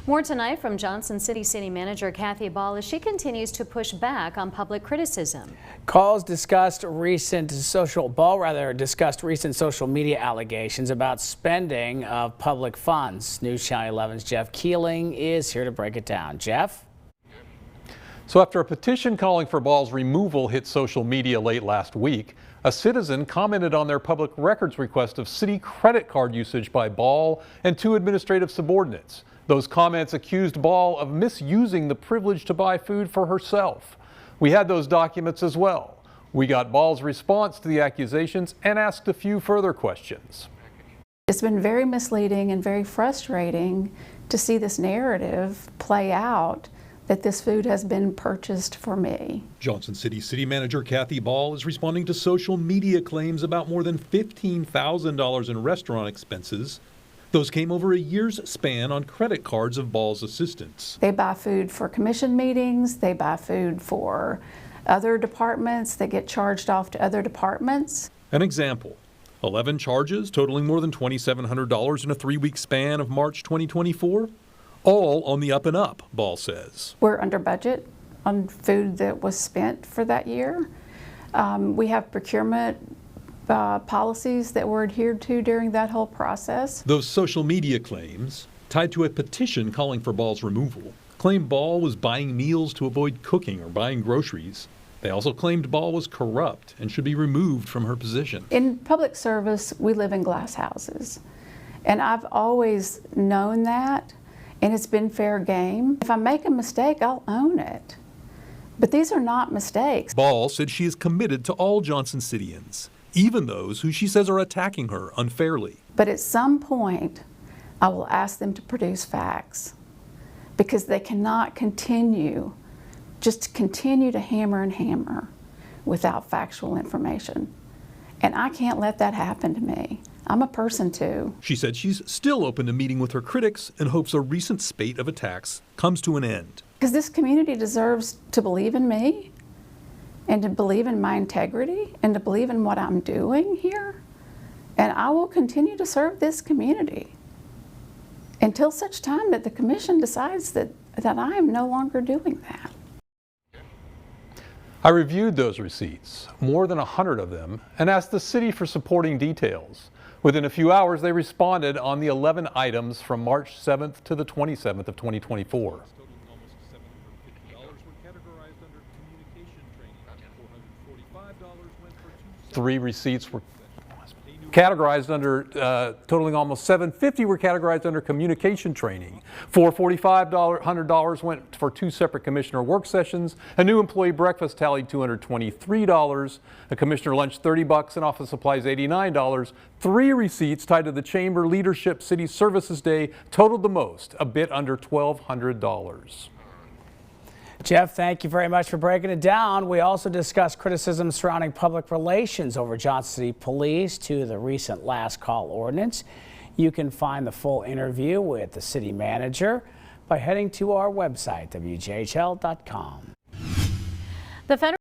More tonight from Johnson City Manager Kathy Ball as she continues to push back on public criticism. Calls discussed recent social media allegations about spending of public funds. News Channel 11's Jeff Keeling is here to break it down. Jeff? So after a petition calling for Ball's removal hit social media late last week, a citizen commented on their public records request of city credit card usage by Ball and two administrative subordinates. Those comments accused Ball of misusing the privilege to buy food for herself. We had those documents as well. We got Ball's response to the accusations and asked a few further questions. It's been very misleading and very frustrating to see this narrative play out that this food has been purchased for me. Johnson City Manager Kathy Ball is responding to social media claims about more than $15,000 in restaurant expenses. Those came over a year's span on credit cards of Ball's assistants. They buy food for commission meetings, they buy food for other departments, they get charged off to other departments. An example, 11 charges totaling more than $2,700 in a 3-week span of March 2024. All on the up and up, Ball says. We're under budget on food that was spent for that year. We have procurement policies that were adhered to during that whole process. Those social media claims, tied to a petition calling for Ball's removal, claim Ball was buying meals to avoid cooking or buying groceries. They also claimed Ball was corrupt and should be removed from her position. In public service, we live in glass houses, and I've always known that. And it's been fair game. If I make a mistake, I'll own it. But these are not mistakes. Ball said she is committed to all Johnson Cityans, even those who she says are attacking her unfairly. But at some point, I will ask them to produce facts, because they cannot continue to hammer and hammer without factual information. And I can't let that happen to me. I'm a person too. She said she's still open to meeting with her critics and hopes a recent spate of attacks comes to an end. Because this community deserves to believe in me and to believe in my integrity and to believe in what I'm doing here. And I will continue to serve this community until such time that the commission decides that I am no longer doing that. I reviewed those receipts, more than 100 of them, and asked the city for supporting details. Within a few hours, they responded on the 11 items from March 7th to the 27th of 2024. Three receipts were categorized under, totaling almost $750 were categorized under communication training. $445 went for 2 separate commissioner work sessions. A new employee breakfast tallied $223. A commissioner lunch $30 and office supplies $89. 3 receipts tied to the chamber leadership city services day totaled the most, a bit under $1,200. Jeff, thank you very much for breaking it down. We also discussed criticism surrounding public relations over Johnson City Police to the recent last call ordinance. You can find the full interview with the city manager by heading to our website, WJHL.com. The federal